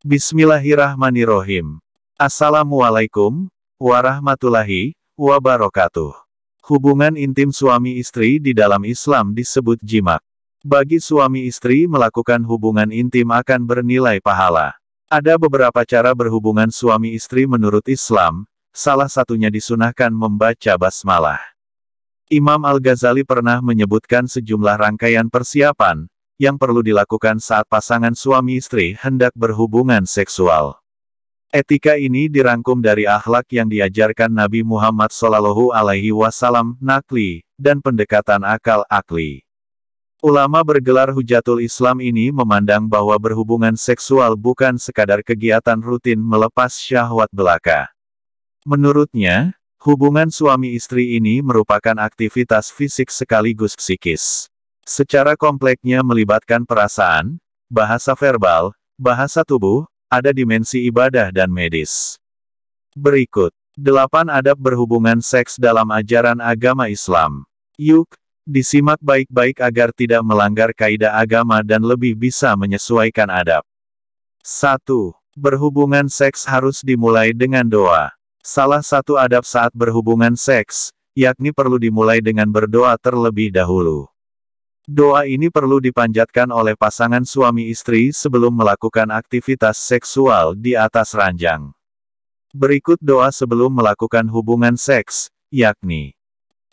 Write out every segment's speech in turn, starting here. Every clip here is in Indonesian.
Bismillahirrahmanirrahim. Assalamualaikum warahmatullahi wabarakatuh. Hubungan intim suami istri di dalam Islam disebut jimak. Bagi suami istri melakukan hubungan intim akan bernilai pahala. Ada beberapa cara berhubungan suami istri menurut Islam, salah satunya disunahkan membaca basmalah. Imam Al-Ghazali pernah menyebutkan sejumlah rangkaian persiapan yang perlu dilakukan saat pasangan suami istri hendak berhubungan seksual. Etika ini dirangkum dari akhlak yang diajarkan Nabi Muhammad SAW, nakli, dan pendekatan akal-akli. Ulama bergelar Hujatul Islam ini memandang bahwa berhubungan seksual bukan sekadar kegiatan rutin melepas syahwat belaka. Menurutnya, hubungan suami istri ini merupakan aktivitas fisik sekaligus psikis. Secara kompleknya melibatkan perasaan, bahasa verbal, bahasa tubuh, ada dimensi ibadah dan medis. Berikut 8 adab berhubungan seks dalam ajaran agama Islam. Yuk, disimak baik-baik agar tidak melanggar kaidah agama dan lebih bisa menyesuaikan adab. 1. Berhubungan seks harus dimulai dengan doa. Salah satu adab saat berhubungan seks, yakni perlu dimulai dengan berdoa terlebih dahulu. Doa ini perlu dipanjatkan oleh pasangan suami istri sebelum melakukan aktivitas seksual di atas ranjang. Berikut doa sebelum melakukan hubungan seks, yakni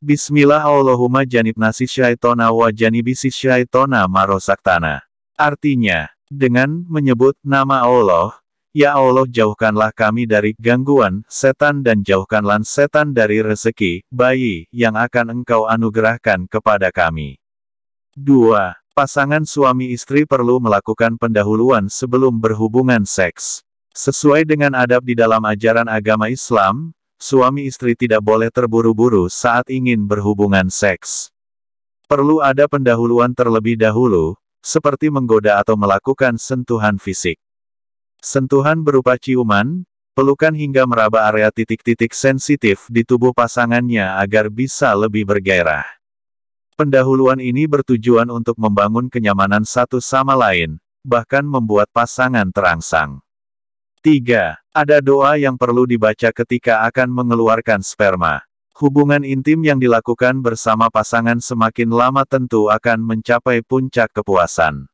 Bismillah Allahumma janibnasi syaitona wa janibisi syaitona marosaktana. Artinya, dengan menyebut nama Allah, Ya Allah jauhkanlah kami dari gangguan setan dan jauhkanlah setan dari rezeki, bayi, yang akan Engkau anugerahkan kepada kami. 2. Pasangan suami istri perlu melakukan pendahuluan sebelum berhubungan seks. Sesuai dengan adab di dalam ajaran agama Islam, suami istri tidak boleh terburu-buru saat ingin berhubungan seks. Perlu ada pendahuluan terlebih dahulu, seperti menggoda atau melakukan sentuhan fisik. Sentuhan berupa ciuman, pelukan hingga meraba area titik-titik sensitif di tubuh pasangannya agar bisa lebih bergairah. Pendahuluan ini bertujuan untuk membangun kenyamanan satu sama lain, bahkan membuat pasangan terangsang. 3. Ada doa yang perlu dibaca ketika akan mengeluarkan sperma. Hubungan intim yang dilakukan bersama pasangan semakin lama tentu akan mencapai puncak kepuasan.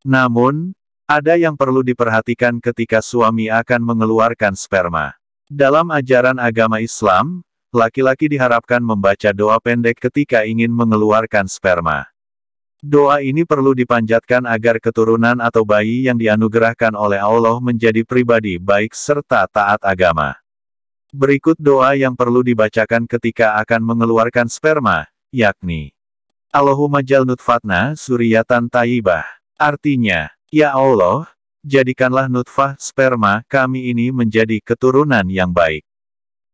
Namun, ada yang perlu diperhatikan ketika suami akan mengeluarkan sperma. Dalam ajaran agama Islam, laki-laki diharapkan membaca doa pendek ketika ingin mengeluarkan sperma. Doa ini perlu dipanjatkan agar keturunan atau bayi yang dianugerahkan oleh Allah menjadi pribadi baik serta taat agama. Berikut doa yang perlu dibacakan ketika akan mengeluarkan sperma, yakni Allahumma jal nutfatna suriyatan thayyibah. Artinya, Ya Allah, jadikanlah nutfah sperma kami ini menjadi keturunan yang baik.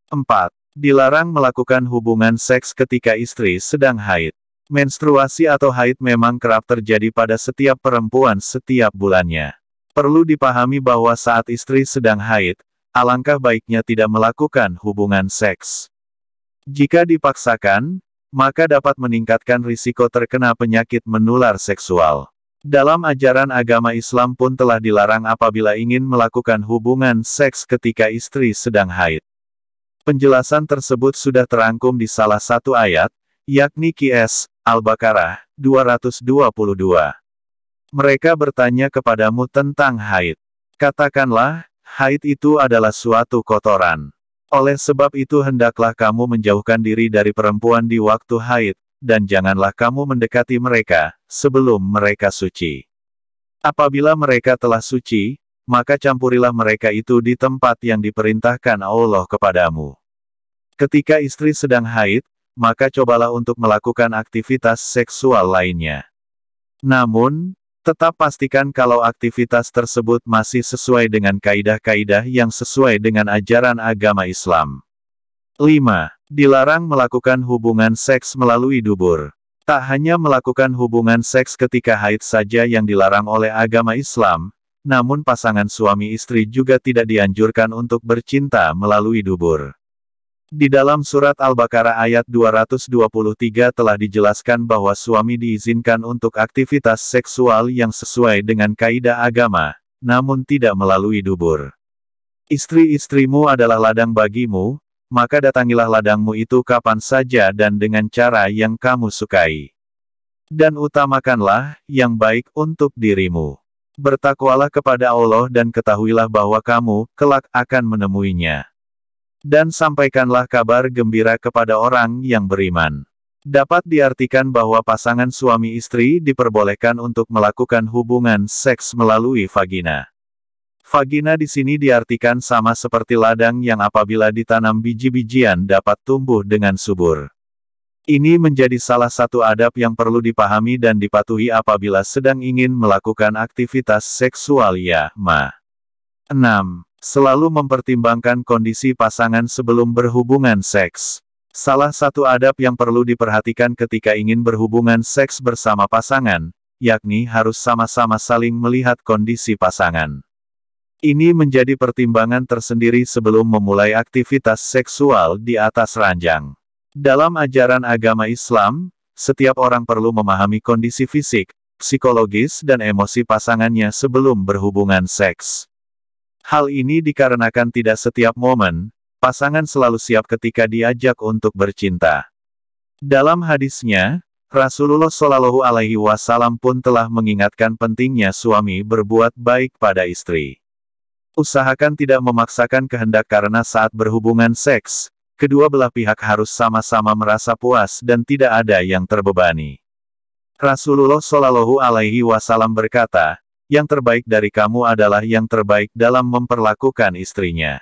4. Dilarang melakukan hubungan seks ketika istri sedang haid. Menstruasi atau haid memang kerap terjadi pada setiap perempuan setiap bulannya. Perlu dipahami bahwa saat istri sedang haid, alangkah baiknya tidak melakukan hubungan seks. Jika dipaksakan, maka dapat meningkatkan risiko terkena penyakit menular seksual. Dalam ajaran agama Islam pun telah dilarang apabila ingin melakukan hubungan seks ketika istri sedang haid. Penjelasan tersebut sudah terangkum di salah satu ayat, yakni Qs. Al-Baqarah 222. Mereka bertanya kepadamu tentang haid. Katakanlah, haid itu adalah suatu kotoran. Oleh sebab itu hendaklah kamu menjauhkan diri dari perempuan di waktu haid, dan janganlah kamu mendekati mereka, sebelum mereka suci. Apabila mereka telah suci, maka campurilah mereka itu di tempat yang diperintahkan Allah kepadamu. Ketika istri sedang haid, maka cobalah untuk melakukan aktivitas seksual lainnya. Namun, tetap pastikan kalau aktivitas tersebut masih sesuai dengan kaidah-kaidah yang sesuai dengan ajaran agama Islam. 5. Dilarang melakukan hubungan seks melalui dubur. Tak hanya melakukan hubungan seks ketika haid saja yang dilarang oleh agama Islam, namun pasangan suami istri juga tidak dianjurkan untuk bercinta melalui dubur. Di dalam surat Al-Baqarah ayat 223 telah dijelaskan bahwa suami diizinkan untuk aktivitas seksual yang sesuai dengan kaidah agama, namun tidak melalui dubur. Istri-istrimu adalah ladang bagimu, maka datangilah ladangmu itu kapan saja dan dengan cara yang kamu sukai. Dan utamakanlah yang baik untuk dirimu. Bertakwalah kepada Allah dan ketahuilah bahwa kamu, kelak, akan menemuinya. Dan sampaikanlah kabar gembira kepada orang yang beriman. Dapat diartikan bahwa pasangan suami istri diperbolehkan untuk melakukan hubungan seks melalui vagina. Vagina di sini diartikan sama seperti ladang yang apabila ditanam biji-bijian dapat tumbuh dengan subur. Ini menjadi salah satu adab yang perlu dipahami dan dipatuhi apabila sedang ingin melakukan aktivitas seksual ya, Ma. 6. Selalu mempertimbangkan kondisi pasangan sebelum berhubungan seks. Salah satu adab yang perlu diperhatikan ketika ingin berhubungan seks bersama pasangan, yakni harus sama-sama saling melihat kondisi pasangan. Ini menjadi pertimbangan tersendiri sebelum memulai aktivitas seksual di atas ranjang. Dalam ajaran agama Islam, setiap orang perlu memahami kondisi fisik, psikologis dan emosi pasangannya sebelum berhubungan seks. Hal ini dikarenakan tidak setiap momen, pasangan selalu siap ketika diajak untuk bercinta. Dalam hadisnya, Rasulullah Shallallahu Alaihi Wasallam pun telah mengingatkan pentingnya suami berbuat baik pada istri. Usahakan tidak memaksakan kehendak karena saat berhubungan seks, kedua belah pihak harus sama-sama merasa puas dan tidak ada yang terbebani. Rasulullah Shallallahu Alaihi Wasallam berkata, yang terbaik dari kamu adalah yang terbaik dalam memperlakukan istrinya.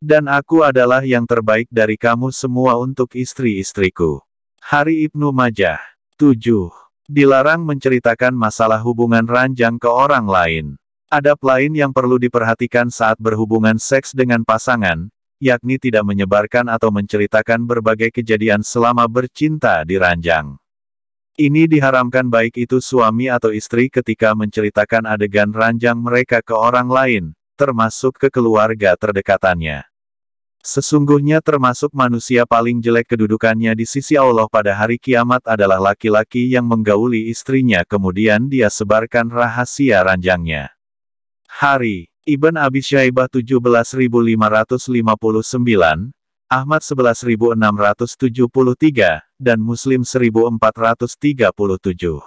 Dan aku adalah yang terbaik dari kamu semua untuk istri-istriku. Hari Ibnu Majah. 7. Dilarang menceritakan masalah hubungan ranjang ke orang lain. Adab lain yang perlu diperhatikan saat berhubungan seks dengan pasangan, yakni tidak menyebarkan atau menceritakan berbagai kejadian selama bercinta di ranjang. Ini diharamkan baik itu suami atau istri ketika menceritakan adegan ranjang mereka ke orang lain, termasuk ke keluarga terdekatannya. Sesungguhnya termasuk manusia paling jelek kedudukannya di sisi Allah pada hari kiamat adalah laki-laki yang menggauli istrinya kemudian dia sebarkan rahasia ranjangnya. Hari Ibn Abi Syaibah 17.559, Ahmad 11.673, dan Muslim 1437.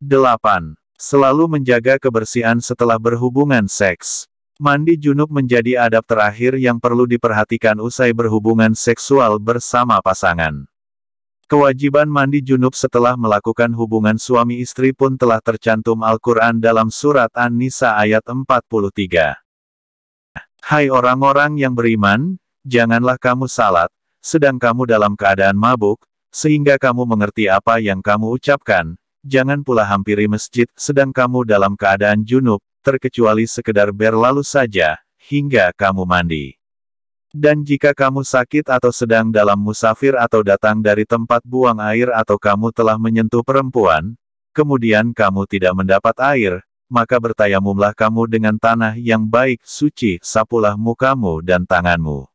8. Selalu menjaga kebersihan setelah berhubungan seks. Mandi junub menjadi adab terakhir yang perlu diperhatikan usai berhubungan seksual bersama pasangan. Kewajiban mandi junub setelah melakukan hubungan suami istri pun telah tercantum Al-Quran dalam surat An-Nisa ayat 43. Hai orang-orang yang beriman, janganlah kamu salat, sedang kamu dalam keadaan mabuk, sehingga kamu mengerti apa yang kamu ucapkan, jangan pula hampiri masjid, sedang kamu dalam keadaan junub, terkecuali sekedar berlalu saja, hingga kamu mandi. Dan jika kamu sakit atau sedang dalam musafir atau datang dari tempat buang air atau kamu telah menyentuh perempuan, kemudian kamu tidak mendapat air, maka bertayamumlah kamu dengan tanah yang baik, suci, sapulah mukamu dan tanganmu.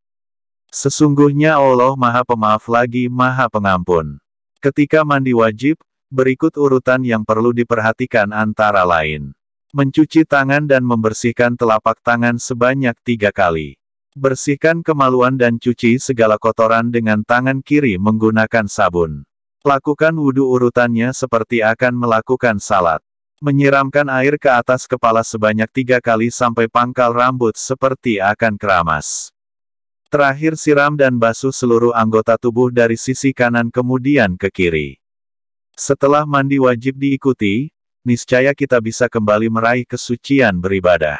Sesungguhnya Allah Maha Pemaaf lagi Maha Pengampun. Ketika mandi wajib, berikut urutan yang perlu diperhatikan antara lain. Mencuci tangan dan membersihkan telapak tangan sebanyak 3 kali. Bersihkan kemaluan dan cuci segala kotoran dengan tangan kiri menggunakan sabun. Lakukan wudhu urutannya seperti akan melakukan salat. Menyiramkan air ke atas kepala sebanyak 3 kali sampai pangkal rambut seperti akan keramas. Terakhir siram dan basuh seluruh anggota tubuh dari sisi kanan kemudian ke kiri. Setelah mandi wajib diikuti, niscaya kita bisa kembali meraih kesucian beribadah.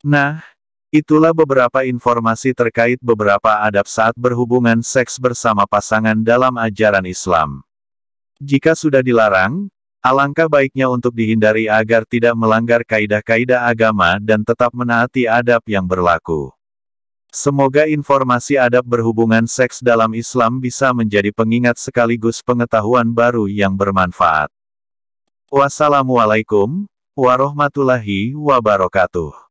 Nah, itulah beberapa informasi terkait beberapa adab saat berhubungan seks bersama pasangan dalam ajaran Islam. Jika sudah dilarang, alangkah baiknya untuk dihindari agar tidak melanggar kaidah-kaidah agama dan tetap menaati adab yang berlaku. Semoga informasi adab berhubungan seks dalam Islam bisa menjadi pengingat sekaligus pengetahuan baru yang bermanfaat. Wassalamualaikum warahmatullahi wabarakatuh.